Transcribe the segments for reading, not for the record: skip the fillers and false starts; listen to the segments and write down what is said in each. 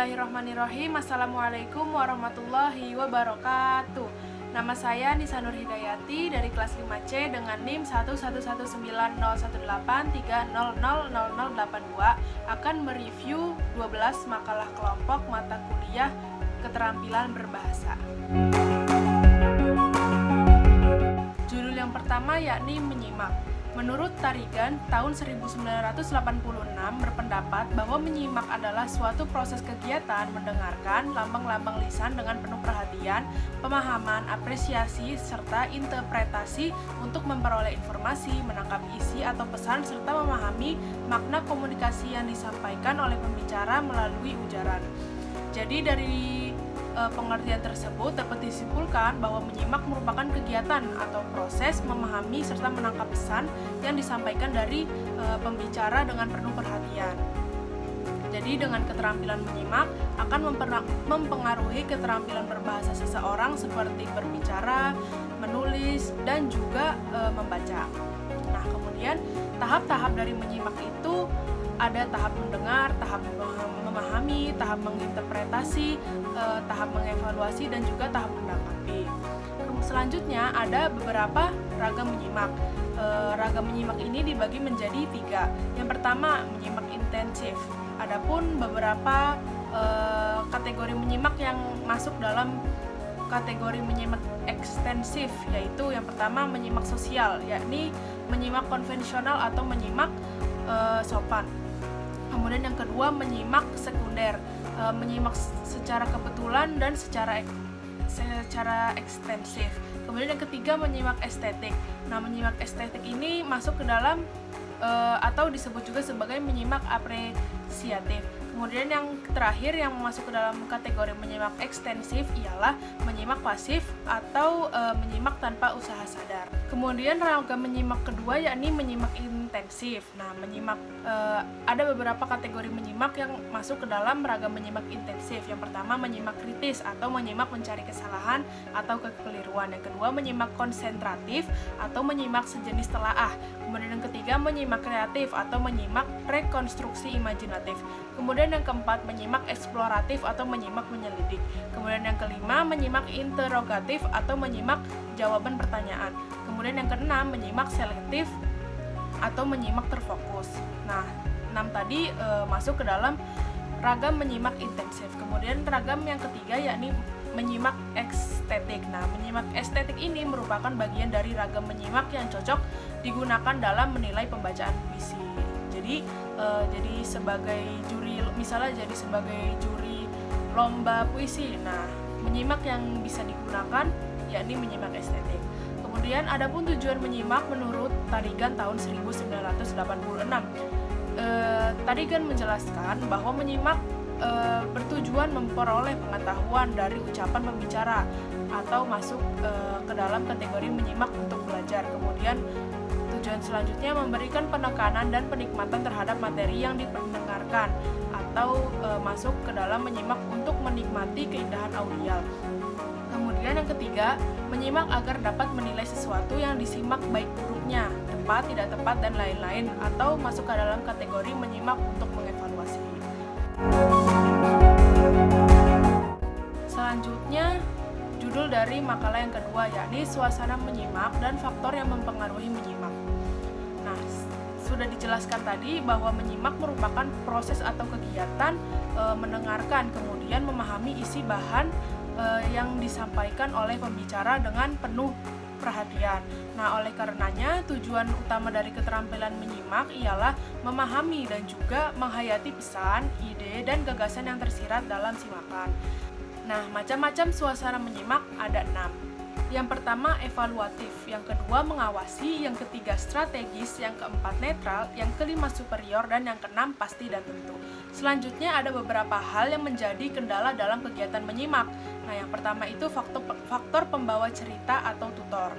Bismillahirrahmanirrahim. Assalamualaikum warahmatullahi wabarakatuh. Nama saya Nisa Nur Hidayati dari kelas 5C dengan NIM 111901830000082 akan mereview 12 makalah kelompok mata kuliah keterampilan berbahasa. Judul yang pertama yakni menyimak. Menurut Tarigan, tahun 1986 berpendapat bahwa menyimak adalah suatu proses kegiatan mendengarkan lambang-lambang lisan dengan penuh perhatian, pemahaman, apresiasi, serta interpretasi untuk memperoleh informasi, menangkap isi atau pesan, serta memahami makna komunikasi yang disampaikan oleh pembicara melalui ujaran. Jadi dari pengertian tersebut dapat disimpulkan bahwa menyimak merupakan kegiatan atau proses memahami serta menangkap pesan yang disampaikan dari pembicara dengan penuh perhatian. Jadi dengan keterampilan menyimak akan mempengaruhi keterampilan berbahasa seseorang seperti berbicara, menulis, dan juga membaca. Nah, kemudian tahap-tahap dari menyimak itu ada tahap mendengar, tahap memahami, tahap menginterpretasi, tahap mengevaluasi, dan juga tahap menanggapi. Selanjutnya ada beberapa ragam menyimak. Ragam menyimak ini dibagi menjadi 3. Yang pertama, menyimak intensif. Adapun beberapa kategori menyimak yang masuk dalam kategori menyimak ekstensif, yaitu yang pertama menyimak sosial, yakni menyimak konvensional atau menyimak sopan. Kemudian yang kedua menyimak sekunder, menyimak secara kebetulan dan secara ekstensif. Kemudian yang ketiga menyimak estetik. Nah, menyimak estetik ini masuk ke dalam atau disebut juga sebagai menyimak apresiatif. Kemudian yang terakhir yang masuk ke dalam kategori menyimak ekstensif ialah menyimak pasif atau menyimak tanpa usaha sadar. Kemudian ragam menyimak kedua yakni menyimak intensif. Nah, menyimak ada beberapa kategori menyimak yang masuk ke dalam ragam menyimak intensif. Yang pertama menyimak kritis atau menyimak mencari kesalahan atau kekeliruan. Yang kedua menyimak konsentratif atau menyimak sejenis telaah. Kemudian yang ketiga menyimak kreatif atau menyimak rekonstruksi imajinatif. Kemudian yang keempat menyimak eksploratif atau menyimak menyelidik. Kemudian yang kelima menyimak interogatif atau menyimak jawaban pertanyaan. Kemudian yang keenam menyimak selektif atau menyimak terfokus. Nah, 6 tadi masuk ke dalam ragam menyimak intensif. Kemudian ragam yang ketiga yakni menyimak estetik. Nah, menyimak estetik ini merupakan bagian dari ragam menyimak yang cocok digunakan dalam menilai pembacaan puisi. Jadi sebagai juri, misalnya jadi sebagai juri lomba puisi. Nah, menyimak yang bisa digunakan yakni menyimak estetik. Kemudian adapun tujuan menyimak menurut Tarigan tahun 1986. Tarigan menjelaskan bahwa menyimak bertujuan memperoleh pengetahuan dari ucapan pembicara atau masuk ke dalam kategori menyimak untuk belajar. Kemudian tujuan selanjutnya memberikan penekanan dan penikmatan terhadap materi yang diperdengarkan atau masuk ke dalam menyimak untuk menikmati keindahan audial. Kemudian yang ketiga, menyimak agar dapat menilai sesuatu yang disimak baik buruknya, tepat, tidak tepat, dan lain-lain, atau masuk ke dalam kategori menyimak untuk mengevaluasi. Selanjutnya, judul dari makalah yang kedua yakni suasana menyimak dan faktor yang mempengaruhi menyimak. Nah, sudah dijelaskan tadi bahwa menyimak merupakan proses atau kegiatan mendengarkan, kemudian memahami isi bahan yang disampaikan oleh pembicara dengan penuh perhatian. Nah, oleh karenanya tujuan utama dari keterampilan menyimak ialah memahami dan juga menghayati pesan, ide, dan gagasan yang tersirat dalam simakan. Nah, macam-macam suasana menyimak ada 6. Yang pertama evaluatif, yang kedua mengawasi, yang ketiga strategis, yang keempat netral, yang kelima superior, dan yang keenam pasti dan tentu. Selanjutnya ada beberapa hal yang menjadi kendala dalam kegiatan menyimak. Nah, yang pertama itu faktor pembawa cerita atau tutor.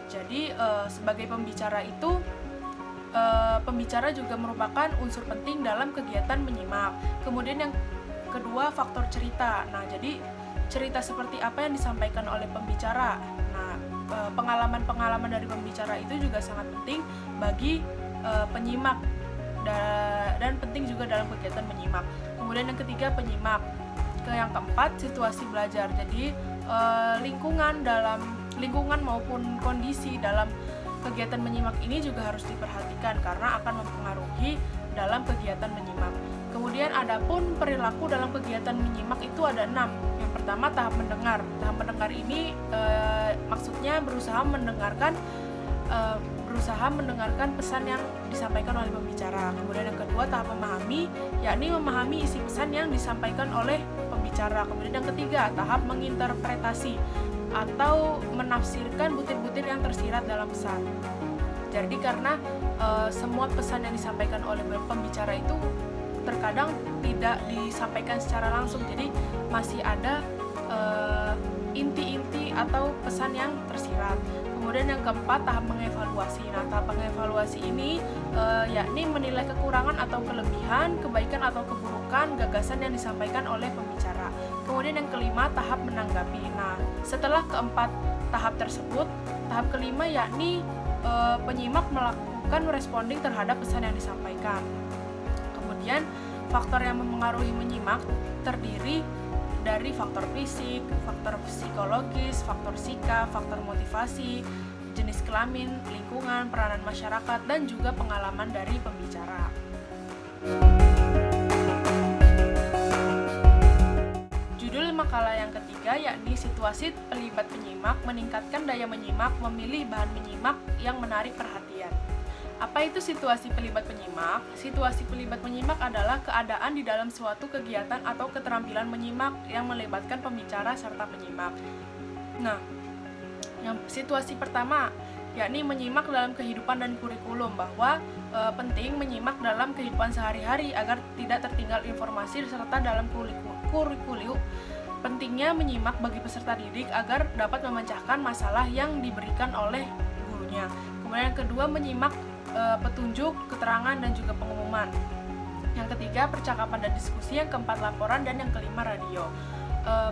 Jadi sebagai pembicara itu pembicara juga merupakan unsur penting dalam kegiatan menyimak. Kemudian yang kedua faktor cerita. Nah, jadi cerita seperti apa yang disampaikan oleh pembicara. Nah, pengalaman-pengalaman dari pembicara itu juga sangat penting bagi penyimak dan penting juga dalam kegiatan menyimak. Kemudian yang ketiga penyimak. ke yang keempat, situasi belajar. Jadi lingkungan maupun kondisi dalam kegiatan menyimak ini juga harus diperhatikan karena akan mempengaruhi dalam kegiatan menyimak. Kemudian adapun perilaku dalam kegiatan menyimak itu ada 6. Yang pertama, tahap mendengar. Tahap mendengar ini maksudnya berusaha mendengarkan pesan yang disampaikan oleh pembicara. Kemudian yang kedua, tahap memahami, yakni memahami isi pesan yang disampaikan oleh pembicara. Kemudian yang ketiga, tahap menginterpretasi atau menafsirkan butir-butir yang tersirat dalam pesan. Jadi karena semua pesan yang disampaikan oleh pembicara itu terkadang tidak disampaikan secara langsung, jadi masih ada inti-inti atau pesan yang tersirat. Kemudian yang keempat, tahap mengevaluasi. Nah, tahap mengevaluasi ini yakni menilai kekurangan atau kelebihan, kebaikan atau keburukan gagasan yang disampaikan oleh pembicara. Kemudian yang kelima, tahap menanggapi. Nah, setelah keempat tahap tersebut, tahap kelima yakni penyimak melakukan responding terhadap pesan yang disampaikan. Kemudian faktor yang mempengaruhi menyimak terdiri dari faktor fisik, faktor psikologis, faktor sikap, faktor motivasi, jenis kelamin, lingkungan, peranan masyarakat, dan juga pengalaman dari pembicara. Judul makalah yang ketiga yakni situasi pelibat penyimak, meningkatkan daya menyimak, memilih bahan menyimak yang menarik perhatian. Apa itu situasi pelibat penyimak? Situasi pelibat menyimak adalah keadaan di dalam suatu kegiatan atau keterampilan menyimak yang melibatkan pembicara serta penyimak. Nah, yang situasi pertama yakni menyimak dalam kehidupan dan kurikulum, bahwa penting menyimak dalam kehidupan sehari-hari agar tidak tertinggal informasi serta dalam kurikulum. Pentingnya menyimak bagi peserta didik agar dapat memecahkan masalah yang diberikan oleh gurunya. Kemudian yang kedua, menyimak petunjuk, keterangan, dan juga pengumuman. Yang ketiga, percakapan dan diskusi. Yang keempat, laporan. Dan yang kelima, radio.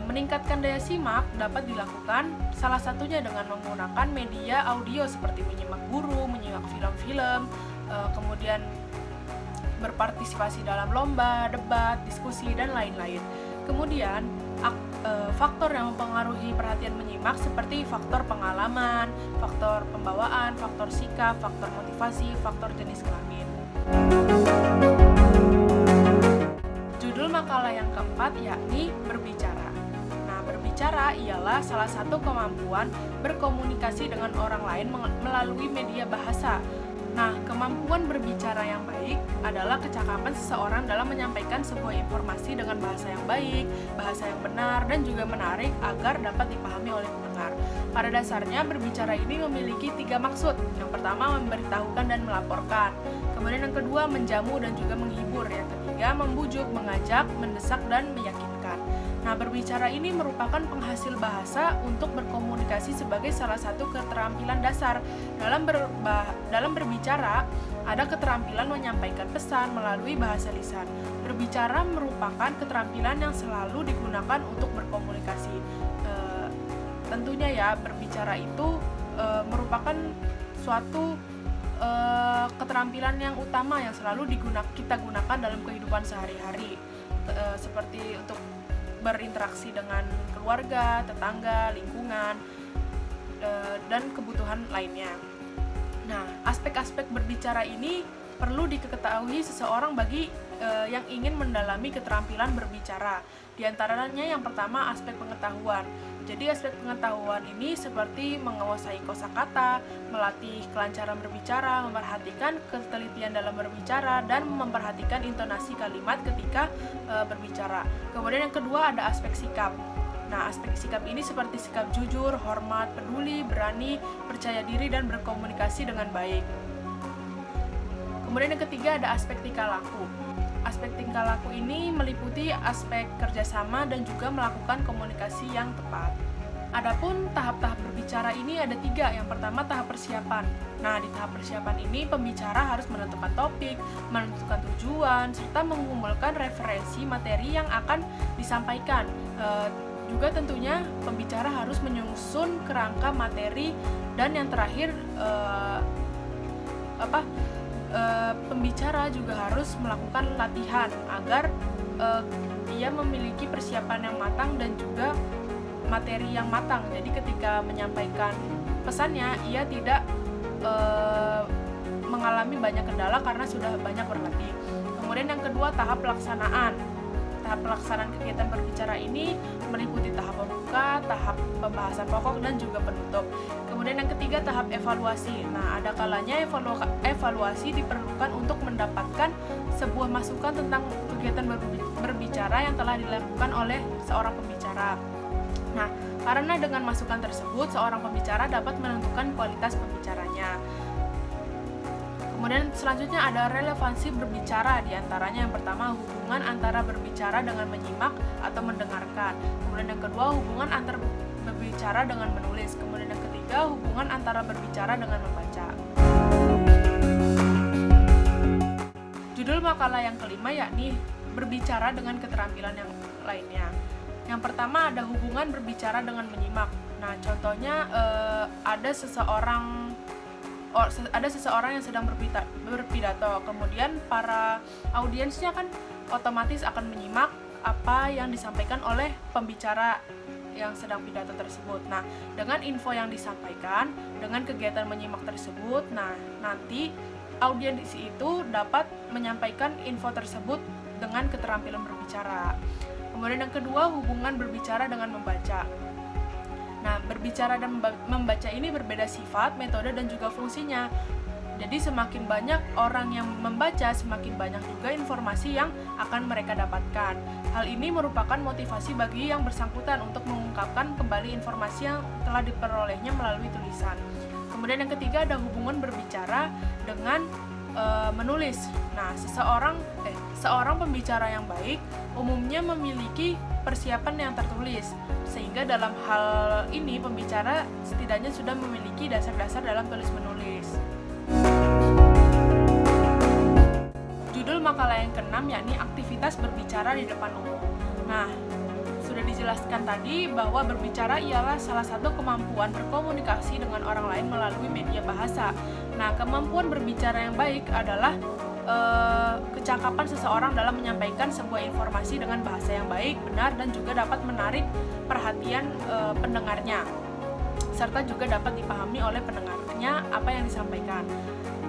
Meningkatkan daya simak dapat dilakukan salah satunya dengan menggunakan media audio seperti menyimak guru, menyimak film-film, kemudian berpartisipasi dalam lomba, debat, diskusi, dan lain-lain. Kemudian faktor yang mempengaruhi perhatian menyimak seperti faktor pengalaman, faktor pembawaan, faktor sikap, faktor motivasi, faktor jenis kelamin. Judul makalah yang keempat yakni berbicara. Nah, berbicara ialah salah satu kemampuan berkomunikasi dengan orang lain melalui media bahasa. Nah, kemampuan berbicara yang baik adalah kecakapan seseorang dalam menyampaikan sebuah informasi dengan bahasa yang baik, bahasa yang benar, dan juga menarik agar dapat dipahami oleh pendengar. Pada dasarnya, berbicara ini memiliki 3 maksud. Yang pertama, memberitahukan dan melaporkan. Kemudian yang kedua, menjamu dan juga menghibur. Yang ketiga, membujuk, mengajak, mendesak, dan meyakinkan. Nah, berbicara ini merupakan penghasil bahasa untuk berkomunikasi sebagai salah satu keterampilan dasar. Dalam berbicara, ada keterampilan menyampaikan pesan melalui bahasa lisan. Berbicara merupakan keterampilan yang selalu digunakan untuk berkomunikasi. Tentunya ya, berbicara itu merupakan suatu keterampilan yang utama yang selalu kita gunakan dalam kehidupan sehari-hari, seperti untuk berinteraksi dengan keluarga, tetangga, lingkungan, dan kebutuhan lainnya. Nah, aspek-aspek berbicara ini perlu diketahui seseorang bagi yang ingin mendalami keterampilan berbicara. Di antaranya yang pertama, aspek pengetahuan. Jadi aspek pengetahuan ini seperti menguasai kosakata, melatih kelancaran berbicara, memperhatikan ketelitian dalam berbicara, dan memperhatikan intonasi kalimat ketika berbicara. Kemudian yang kedua ada aspek sikap. Nah, aspek sikap ini seperti sikap jujur, hormat, peduli, berani, percaya diri, dan berkomunikasi dengan baik. Kemudian yang ketiga ada aspek tingkah laku. Aspek tingkah laku ini meliputi aspek kerjasama dan juga melakukan komunikasi yang tepat. Adapun tahap-tahap berbicara ini ada 3. Yang pertama, tahap persiapan. Nah, di tahap persiapan ini pembicara harus menentukan topik, menentukan tujuan, serta mengumpulkan referensi materi yang akan disampaikan. Juga tentunya pembicara harus menyusun kerangka materi, dan yang terakhir pembicara juga harus melakukan latihan agar dia memiliki persiapan yang matang dan juga materi yang matang. Jadi ketika menyampaikan pesannya, ia tidak mengalami banyak kendala karena sudah banyak berlatih. Kemudian yang kedua, tahap pelaksanaan. Tahap pelaksanaan kegiatan berbicara ini meliputi tahap pembuka, tahap pembahasan pokok, dan juga penutup. Kemudian yang ketiga, tahap evaluasi. Nah, ada kalanya evaluasi diperlukan untuk mendapatkan sebuah masukan tentang kegiatan berbicara yang telah dilakukan oleh seorang pembicara. Nah, karena dengan masukan tersebut, seorang pembicara dapat menentukan kualitas pembicaranya. Kemudian selanjutnya ada relevansi berbicara, diantaranya yang pertama hubungan antara berbicara dengan menyimak atau mendengarkan. Kemudian yang kedua hubungan antara berbicara dengan menulis. Kemudian yang ketiga hubungan antara berbicara dengan membaca. Judul makalah yang kelima yakni berbicara dengan keterampilan yang lainnya. Yang pertama ada hubungan berbicara dengan menyimak. Nah contohnya ada seseorang yang sedang berpidato, kemudian para audiensnya kan otomatis akan menyimak apa yang disampaikan oleh pembicara yang sedang pidato tersebut. Nah, dengan info yang disampaikan, dengan kegiatan menyimak tersebut, nah nanti audiens itu dapat menyampaikan info tersebut dengan keterampilan berbicara. Kemudian yang kedua, hubungan berbicara dengan membaca. Nah, berbicara dan membaca ini berbeda sifat, metode, dan juga fungsinya. Jadi semakin banyak orang yang membaca, semakin banyak juga informasi yang akan mereka dapatkan. Hal ini merupakan motivasi bagi yang bersangkutan untuk mengungkapkan kembali informasi yang telah diperolehnya melalui tulisan. Kemudian yang ketiga ada hubungan berbicara dengan menulis. Nah, seorang pembicara yang baik umumnya memiliki persiapan yang tertulis, sehingga dalam hal ini pembicara setidaknya sudah memiliki dasar-dasar dalam tulis-menulis. Judul makalah yang keenam yakni aktivitas berbicara di depan umum. Nah, sudah dijelaskan tadi bahwa berbicara ialah salah satu kemampuan berkomunikasi dengan orang lain melalui media bahasa. Nah, kemampuan berbicara yang baik adalah kecakapan seseorang dalam menyampaikan sebuah informasi dengan bahasa yang baik, benar, dan juga dapat menarik perhatian pendengarnya, serta juga dapat dipahami oleh pendengarnya apa yang disampaikan.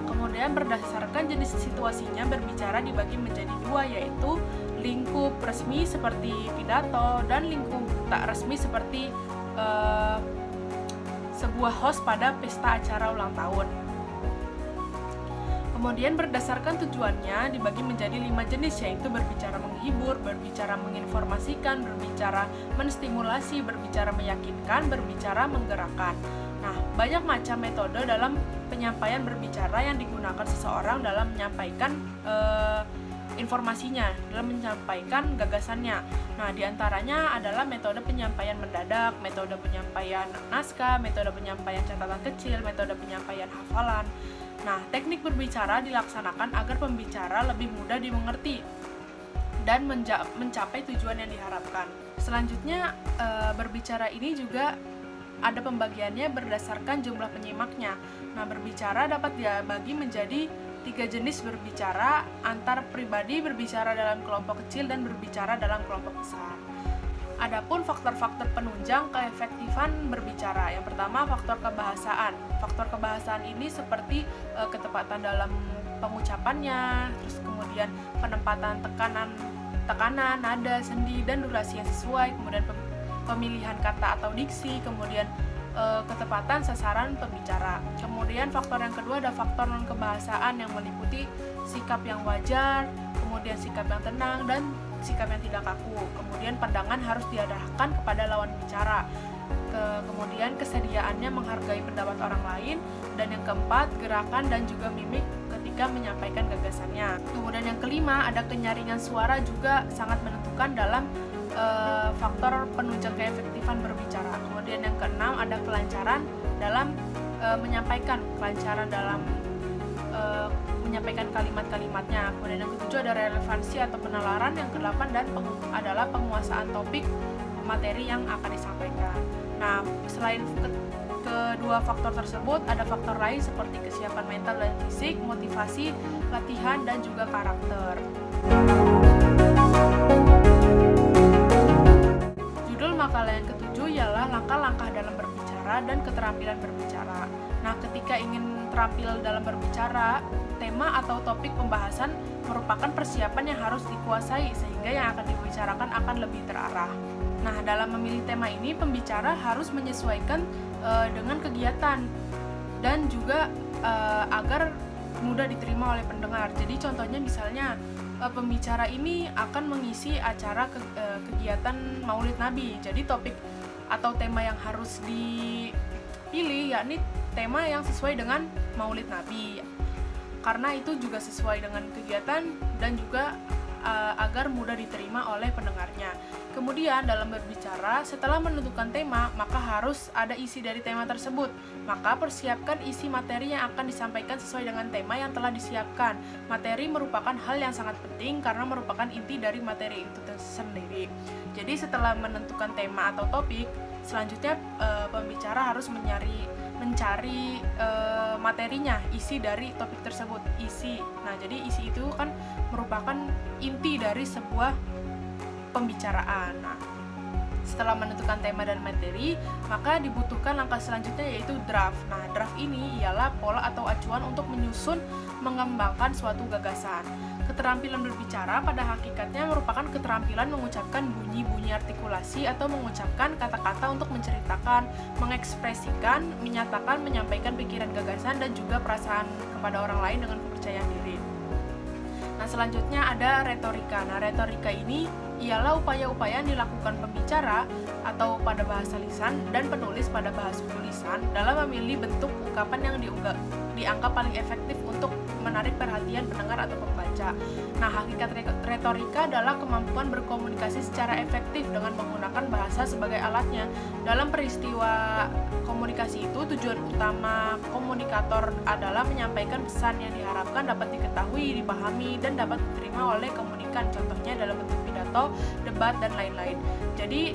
Kemudian berdasarkan jenis situasinya, berbicara dibagi menjadi dua, yaitu lingkup resmi seperti pidato dan lingkup tak resmi seperti sebuah host pada pesta acara ulang tahun. Kemudian berdasarkan tujuannya dibagi menjadi 5 jenis, yaitu berbicara menghibur, berbicara menginformasikan, berbicara menstimulasi, berbicara meyakinkan, berbicara menggerakkan. Nah, banyak macam metode dalam penyampaian berbicara yang digunakan seseorang dalam menyampaikan informasinya, dalam menyampaikan gagasannya. Nah, diantaranya adalah metode penyampaian mendadak, metode penyampaian naskah, metode penyampaian catatan kecil, metode penyampaian hafalan. Nah, teknik berbicara dilaksanakan agar pembicara lebih mudah dimengerti dan mencapai tujuan yang diharapkan. Selanjutnya, berbicara ini juga ada pembagiannya berdasarkan jumlah penyimaknya. Nah, berbicara dapat dibagi menjadi 3 jenis berbicara, antar pribadi, berbicara dalam kelompok kecil, dan berbicara dalam kelompok besar. Adapun faktor-faktor penunjang keefektifan berbicara. Yang pertama, faktor kebahasaan. Faktor kebahasaan ini seperti ketepatan dalam pengucapannya, terus kemudian penempatan tekanan, nada, sendi, dan durasi yang sesuai, kemudian pemilihan kata atau diksi, kemudian ketepatan sasaran pembicara. Kemudian faktor yang kedua ada faktor non-kebahasaan yang meliputi sikap yang wajar, kemudian sikap yang tenang, dan sikap yang tidak kaku. Kemudian pandangan harus diarahkan kepada lawan bicara. Kemudian kesediaannya menghargai pendapat orang lain. Dan yang keempat, gerakan dan juga mimik ketika menyampaikan gagasannya. Kemudian yang kelima, ada kenyaringan suara juga sangat menentukan dalam faktor penunjang keefektifan berbicara. Kemudian yang keenam, ada kelancaran dalam menyampaikan kalimat-kalimatnya. Kemudian yang ketujuh ada relevansi atau penalaran. Yang kedelapan adalah penguasaan topik materi yang akan disampaikan. Nah, selain kedua faktor tersebut, ada faktor lain seperti kesiapan mental dan fisik, motivasi, latihan, dan juga karakter. makalah yang ketujuh ialah langkah-langkah dalam berbicara dan keterampilan berbicara. Nah, ketika ingin terampil dalam berbicara, tema atau topik pembahasan merupakan persiapan yang harus dikuasai sehingga yang akan dibicarakan akan lebih terarah. Nah, dalam memilih tema ini, pembicara harus menyesuaikan dengan kegiatan dan juga agar mudah diterima oleh pendengar. Jadi contohnya misalnya pembicara ini akan mengisi acara kegiatan Maulid Nabi. Jadi topik atau tema yang harus dipilih yakni tema yang sesuai dengan Maulid Nabi. Karena itu juga sesuai dengan kegiatan dan juga agar mudah diterima oleh pendengarnya. Kemudian dalam berbicara, setelah menentukan tema, maka harus ada isi dari tema tersebut. Maka persiapkan isi materi yang akan disampaikan sesuai dengan tema yang telah disiapkan. Materi merupakan hal yang sangat penting karena merupakan inti dari materi itu sendiri. Jadi setelah menentukan tema atau topik, selanjutnya pembicara harus mencari materinya, isi dari topik tersebut, isi. Nah, jadi isi itu kan merupakan inti dari sebuah pembicaraan. Nah, setelah menentukan tema dan materi, maka dibutuhkan langkah selanjutnya yaitu draft. Nah, draft ini ialah pola atau acuan untuk menyusun, mengembangkan suatu gagasan. Keterampilan berbicara pada hakikatnya merupakan keterampilan mengucapkan bunyi-bunyi artikulasi atau mengucapkan kata-kata untuk menceritakan, mengekspresikan, menyatakan, menyampaikan pikiran, gagasan, dan juga perasaan kepada orang lain dengan kepercayaan diri. Nah, selanjutnya ada retorika. Nah, retorika ini ialah upaya-upaya yang dilakukan pembicara atau pada bahasa lisan dan penulis pada bahasa tulisan dalam memilih bentuk ungkapan yang dianggap paling efektif untuk menarik perhatian pendengar atau pembaca. Nah, hakikat retorika adalah kemampuan berkomunikasi secara efektif dengan menggunakan bahasa sebagai alatnya. Dalam peristiwa komunikasi itu, tujuan utama komunikator adalah menyampaikan pesan yang diharapkan dapat diketahui, dipahami, dan dapat diterima oleh komunikan. Contohnya dalam bentuk pidato, debat, dan lain-lain. Jadi,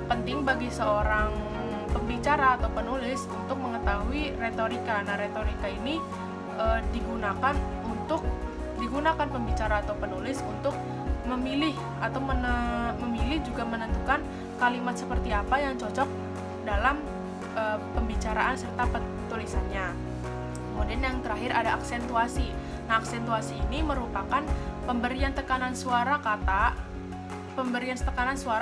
penting bagi seorang pembicara atau penulis untuk mengetahui retorika. Nah, retorika ini digunakan pembicara atau penulis untuk memilih atau memilih juga menentukan kalimat seperti apa yang cocok dalam pembicaraan serta penulisannya. Kemudian yang terakhir ada aksentuasi. Nah, aksentuasi ini merupakan pemberian tekanan suara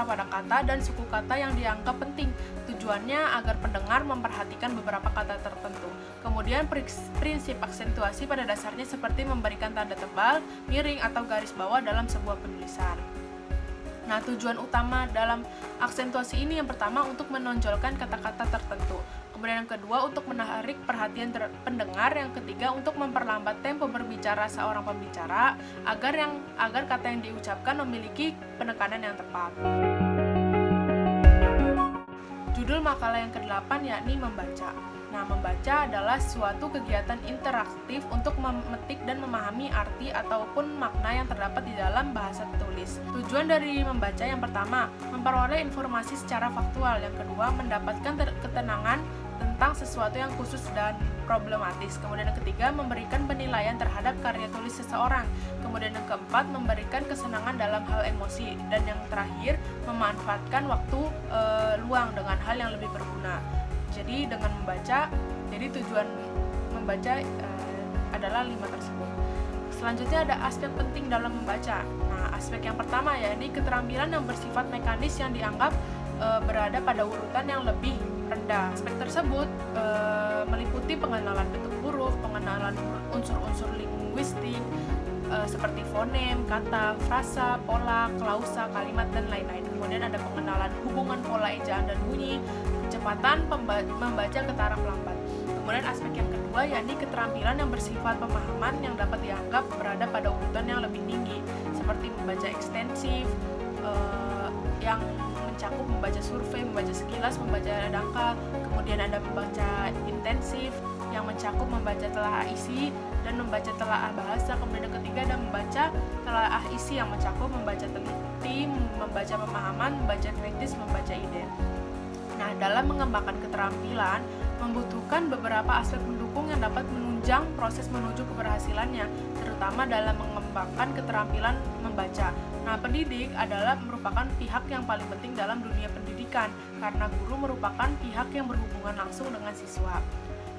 pada kata dan suku kata yang dianggap penting. Tujuannya agar pendengar memperhatikan beberapa kata tertentu. Kemudian prinsip aksentuasi pada dasarnya seperti memberikan tanda tebal, miring, atau garis bawah dalam sebuah penulisan. Nah, tujuan utama dalam aksentuasi ini yang pertama untuk menonjolkan kata-kata tertentu. Kemudian yang kedua untuk menarik perhatian pendengar, yang ketiga untuk memperlambat tempo berbicara seorang pembicara agar kata yang diucapkan memiliki penekanan yang tepat. Judul makalah yang ke-8 yakni membaca. Nah, membaca adalah suatu kegiatan interaktif untuk memetik dan memahami arti ataupun makna yang terdapat di dalam bahasa tulis. Tujuan dari membaca yang pertama, memperoleh informasi secara faktual. Yang kedua, mendapatkan ketenangan tentang sesuatu yang khusus dan problematis. Kemudian yang ketiga, memberikan penilaian terhadap karya tulis seseorang. Kemudian yang keempat, memberikan kesenangan dalam hal emosi. Dan yang terakhir, memanfaatkan waktu luang dengan hal yang lebih berguna. Jadi dengan membaca, jadi tujuan membaca adalah 5 tersebut. Selanjutnya ada aspek penting dalam membaca. Nah, aspek yang pertama yakni keterampilan yang bersifat mekanis yang dianggap berada pada urutan yang lebih rendah. Aspek tersebut meliputi pengenalan bentuk huruf, pengenalan unsur-unsur linguistik seperti fonem, kata, frasa, pola, klausa, kalimat, dan lain-lain. Kemudian ada pengenalan hubungan pola ejaan dan bunyi, kecepatan membaca ketara lambat. Kemudian aspek yang kedua yakni keterampilan yang bersifat pemahaman yang dapat dianggap berada pada urutan yang lebih tinggi, seperti membaca ekstensif yang mencakup membaca survei, membaca sekilas, membaca dangkal. Kemudian ada membaca intensif yang mencakup membaca telaah isi dan membaca telaah bahasa. Kemudian yang ketiga ada membaca telaah isi yang mencakup membaca teliti, membaca pemahaman, membaca kritis, membaca ide. Nah, dalam mengembangkan keterampilan membutuhkan beberapa aspek pendukung yang dapat menunjang proses menuju keberhasilannya, terutama dalam mengembangkan keterampilan membaca. Nah, pendidik adalah merupakan pihak yang paling penting dalam dunia pendidikan, karena guru merupakan pihak yang berhubungan langsung dengan siswa.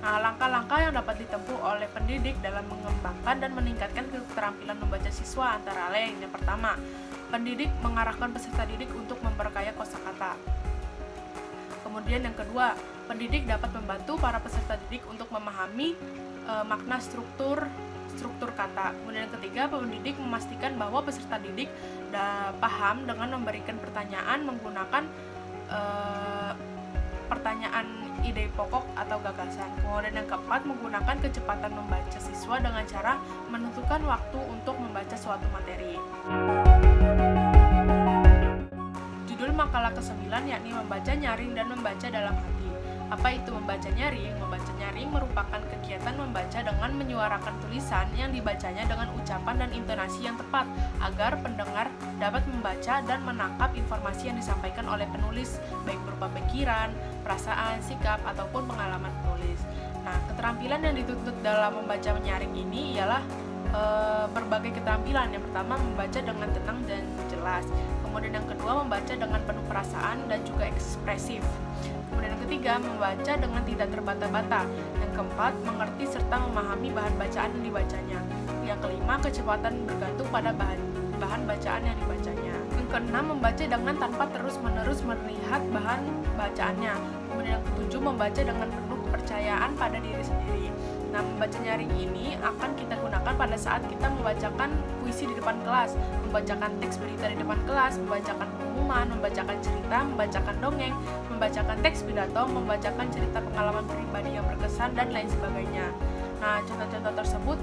Nah, langkah-langkah yang dapat ditempuh oleh pendidik dalam mengembangkan dan meningkatkan keterampilan membaca siswa antara lain. Yang pertama, pendidik mengarahkan peserta didik untuk memperkaya kosakata. Kemudian yang kedua, pendidik dapat membantu para peserta didik untuk memahami makna struktur kata. Kemudian yang ketiga, pendidik memastikan bahwa peserta didik paham dengan memberikan pertanyaan menggunakan pertanyaan ide pokok atau gagasan. Kemudian yang keempat, menggunakan kecepatan membaca siswa dengan cara menentukan waktu untuk membaca suatu materi. Judul makalah ke-9 yakni membaca nyaring dan membaca dalam hati. Apa itu membaca nyaring? Membaca nyaring merupakan kegiatan membaca dengan menyuarakan tulisan yang dibacanya dengan ucapan dan intonasi yang tepat agar pendengar dapat membaca dan menangkap informasi yang disampaikan oleh penulis, baik berupa pikiran, perasaan, sikap, ataupun pengalaman penulis. Nah, keterampilan yang dituntut dalam membaca nyaring ini ialah berbagai keterampilan. Yang pertama, membaca dengan tenang dan jelas. Kemudian yang kedua, membaca dengan penuh perasaan dan juga ekspresif. Kemudian yang ketiga, membaca dengan tidak terbata-bata. Yang keempat, mengerti serta memahami bahan bacaan yang dibacanya. Yang kelima, kecepatan bergantung pada bahan bacaan yang dibacanya. Yang keenam, membaca dengan tanpa terus-menerus melihat bahan bacaannya. Kemudian yang ketujuh, membaca dengan penuh kepercayaan pada diri sendiri. Nah, membaca nyaring ini akan kita gunakan pada saat kita membacakan puisi di depan kelas, membacakan teks berita di depan kelas, membacakan pengumuman, membacakan cerita, membacakan dongeng, membacakan teks pidato, membacakan cerita pengalaman pribadi yang berkesan, dan lain sebagainya. Nah, contoh-contoh tersebut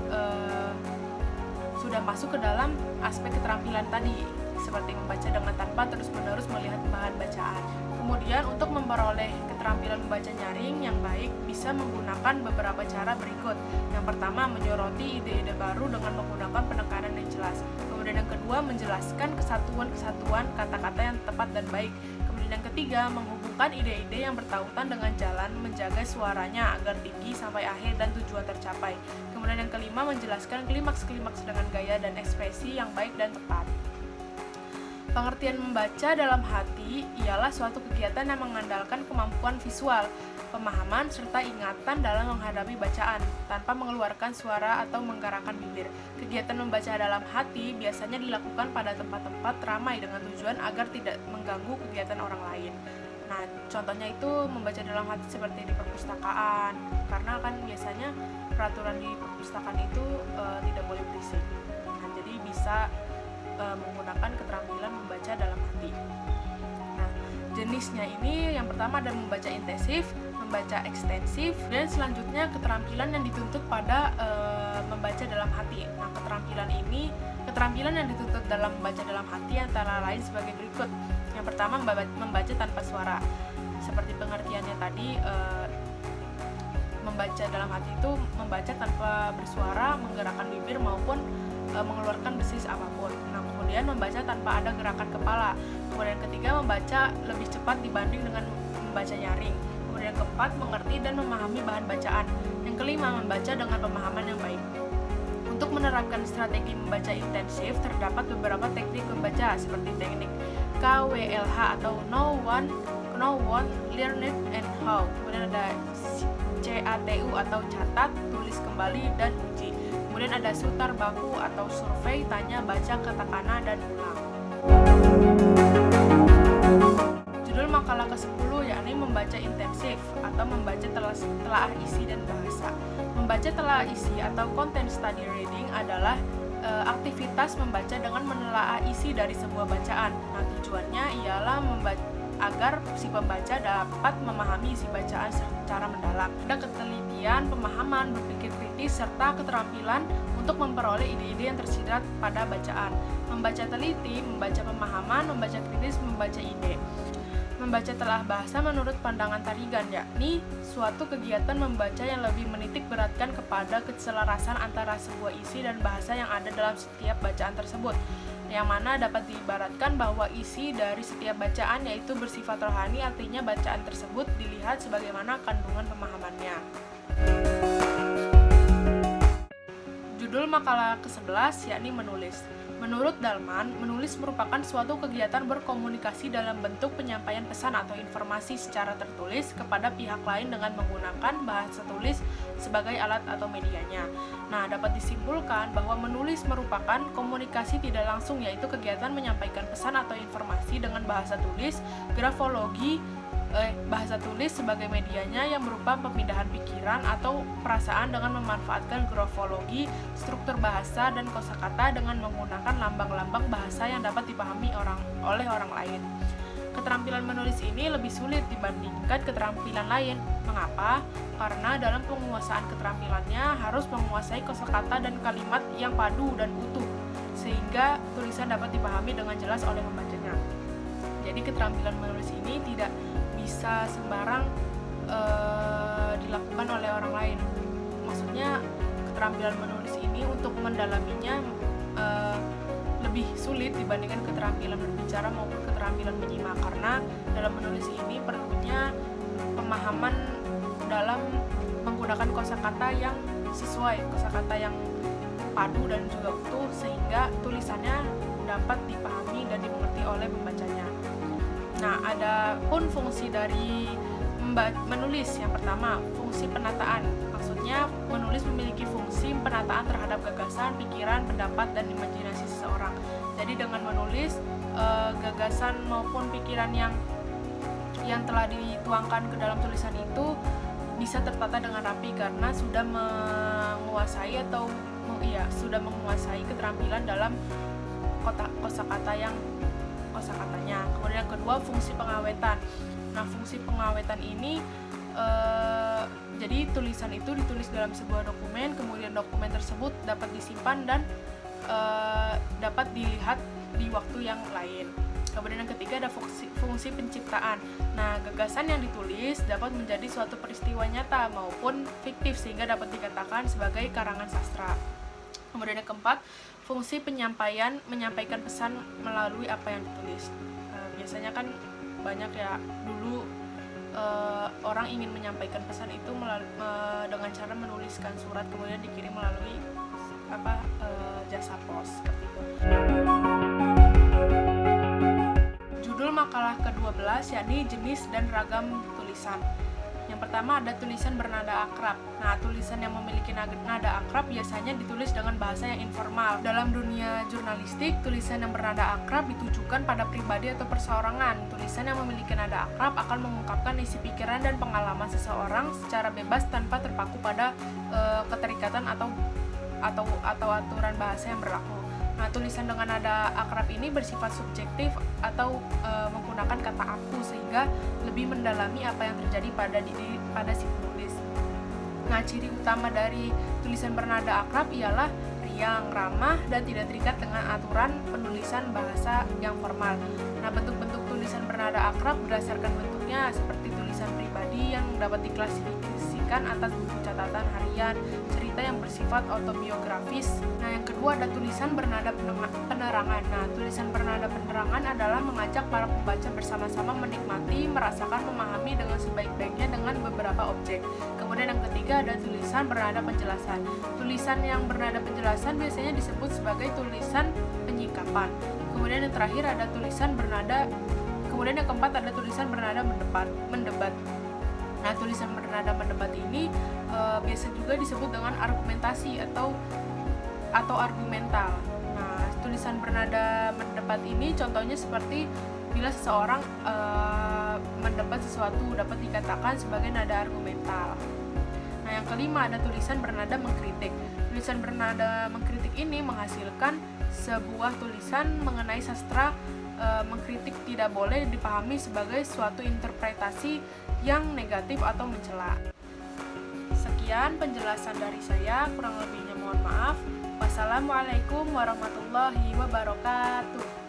sudah masuk ke dalam aspek keterampilan tadi, seperti membaca dengan tanpa terus-menerus melihat bahan bacaan. Kemudian untuk memperoleh keterampilan membaca nyaring yang baik bisa menggunakan beberapa cara berikut. Yang pertama, menyoroti ide-ide baru dengan menggunakan penekanan yang jelas. Kemudian yang kedua, menjelaskan kesatuan-kesatuan kata-kata yang tepat dan baik. Kemudian yang ketiga, menghubungkan ide-ide yang bertautan dengan jalan, menjaga suaranya agar tinggi sampai akhir dan tujuan tercapai. Kemudian yang kelima, menjelaskan klimaks-klimaks dengan gaya dan ekspresi yang baik dan tepat. Pengertian membaca dalam hati ialah suatu kegiatan yang mengandalkan kemampuan visual, pemahaman, serta ingatan dalam menghadapi bacaan, tanpa mengeluarkan suara atau menggerakkan bibir. Kegiatan membaca dalam hati biasanya dilakukan pada tempat-tempat ramai dengan tujuan agar tidak mengganggu kegiatan orang lain. Nah, contohnya itu membaca dalam hati seperti di perpustakaan, karena kan biasanya peraturan di perpustakaan itu tidak boleh berisik. Nah, jadi bisa menggunakan keterampilan membaca dalam hati. Nah, jenisnya ini yang pertama ada membaca intensif, membaca ekstensif, dan selanjutnya keterampilan yang dituntut pada membaca dalam hati. Nah, keterampilan yang dituntut dalam membaca dalam hati antara lain sebagai berikut. Yang pertama, membaca tanpa suara. Seperti pengertiannya tadi, membaca dalam hati itu membaca tanpa bersuara, menggerakkan bibir maupun mengeluarkan desis apapun. Nah, kemudian membaca tanpa ada gerakan kepala. Kemudian yang ketiga, membaca lebih cepat dibanding dengan membaca nyaring. Kemudian yang keempat, mengerti dan memahami bahan bacaan. Yang kelima, membaca dengan pemahaman yang baik. Untuk menerapkan strategi membaca intensif, terdapat beberapa teknik membaca seperti teknik KWLH atau Know, Want, Learn It, and How. Kemudian ada CATU atau catat, tulis kembali, dan uji. Kemudian ada sutar baku atau survei, tanya, baca, katakana, dan ulang. Judul makalah ke-10 yakni membaca intensif atau membaca telaah isi dan bahasa. Membaca telaah isi atau content study reading adalah aktivitas membaca dengan menelaah isi dari sebuah bacaan. Nah, tujuannya ialah agar si pembaca dapat memahami isi bacaan secara mendalam. Ada ketelitian, pemahaman, berpikir kritis, serta keterampilan untuk memperoleh ide-ide yang tersirat pada bacaan. Membaca teliti, membaca pemahaman, membaca kritis, membaca ide. Membaca telah bahasa menurut pandangan Tarigan, yakni suatu kegiatan membaca yang lebih menitik beratkan kepada keselarasan antara sebuah isi dan bahasa yang ada dalam setiap bacaan tersebut, yang mana dapat diibaratkan bahwa isi dari setiap bacaan yaitu bersifat rohani, artinya bacaan tersebut dilihat sebagaimana kandungan pemahamannya. Judul makalah ke-11 yakni menulis. Menurut Dalman, menulis merupakan suatu kegiatan berkomunikasi dalam bentuk penyampaian pesan atau informasi secara tertulis kepada pihak lain dengan menggunakan bahasa tulis sebagai alat atau medianya. Nah, dapat disimpulkan bahwa menulis merupakan komunikasi tidak langsung, yaitu kegiatan menyampaikan pesan atau informasi dengan bahasa tulis, bahasa tulis sebagai medianya yang berupa pemindahan pikiran atau perasaan dengan memanfaatkan grafologi, struktur bahasa, dan kosakata dengan menggunakan lambang-lambang bahasa yang dapat dipahami oleh orang lain. Keterampilan menulis ini lebih sulit dibandingkan keterampilan lain. Mengapa? Karena dalam penguasaan keterampilannya harus menguasai kosakata dan kalimat yang padu dan utuh, sehingga tulisan dapat dipahami dengan jelas oleh pembacanya. Jadi keterampilan menulis ini tidak bisa sembarang dilakukan oleh orang lain. Maksudnya keterampilan menulis ini untuk mendalaminya lebih sulit dibandingkan keterampilan berbicara maupun keterampilan menyimak, karena dalam menulis ini perlunya pemahaman dalam menggunakan kosakata yang sesuai, kosakata yang padu dan juga utuh, sehingga tulisannya dapat dipahami dan dimengerti oleh pembacanya. Nah, ada pun fungsi dari menulis. Yang pertama, fungsi penataan. Maksudnya, menulis memiliki fungsi penataan terhadap gagasan, pikiran, pendapat, dan imajinasi seseorang. Jadi dengan menulis, gagasan maupun pikiran yang telah dituangkan ke dalam tulisan itu bisa tertata dengan rapi karena sudah menguasai keterampilan dalam kosakatanya. Kemudian yang kedua, fungsi pengawetan. Nah, fungsi pengawetan ini jadi tulisan itu ditulis dalam sebuah dokumen, kemudian dokumen tersebut dapat disimpan dan dapat dilihat di waktu yang lain. Kemudian yang ketiga ada fungsi penciptaan. Nah, gagasan yang ditulis dapat menjadi suatu peristiwa nyata maupun fiktif sehingga dapat dikatakan sebagai karangan sastra. Kemudian yang keempat, fungsi menyampaikan pesan melalui apa yang ditulis. Biasanya kan banyak ya dulu orang ingin menyampaikan pesan itu dengan cara menuliskan surat kemudian dikirim melalui jasa pos seperti itu. Judul makalah ke-12 yakni jenis dan ragam tulisan. Yang pertama ada tulisan bernada akrab. Nah, tulisan yang memiliki nada akrab biasanya ditulis dengan bahasa yang informal. Dalam dunia jurnalistik, tulisan yang bernada akrab ditujukan pada pribadi atau perseorangan. Tulisan yang memiliki nada akrab akan mengungkapkan isi pikiran dan pengalaman seseorang secara bebas tanpa terpaku pada keterikatan atau aturan bahasa yang berlaku. Nah, tulisan dengan nada akrab ini bersifat subjektif atau menggunakan kata aku sehingga lebih mendalami apa yang terjadi pada si penulis. Nah, ciri utama dari tulisan bernada akrab ialah riang, ramah, dan tidak terikat dengan aturan penulisan bahasa yang formal. Nah, bentuk-bentuk tulisan bernada akrab berdasarkan bentuknya seperti tulisan pribadi yang dapat diklasifikasikan atas buku catatan harian, cerita yang bersifat autobiografis. Nah, yang kedua ada tulisan bernada penerangan. Nah, tulisan bernada penerangan adalah mengajak para pembaca bersama-sama menikmati, merasakan, memahami dengan sebaik-baiknya dengan beberapa objek. Kemudian yang ketiga ada tulisan bernada penjelasan. Tulisan yang bernada penjelasan biasanya disebut sebagai tulisan penyingkapan. Kemudian yang terakhir ada tulisan bernada Kemudian yang keempat ada tulisan bernada mendebat. Nah, tulisan bernada mendebat ini biasa juga disebut dengan argumentasi atau argumental. Nah, tulisan bernada mendebat ini contohnya seperti bila seseorang mendebat sesuatu dapat dikatakan sebagai nada argumental. Nah, yang kelima ada tulisan bernada mengkritik. Tulisan bernada mengkritik ini menghasilkan sebuah tulisan mengenai sastra. Mengkritik tidak boleh dipahami sebagai suatu interpretasi yang negatif atau mencela. Sekian penjelasan dari saya, kurang lebihnya mohon maaf. Wassalamualaikum warahmatullahi wabarakatuh.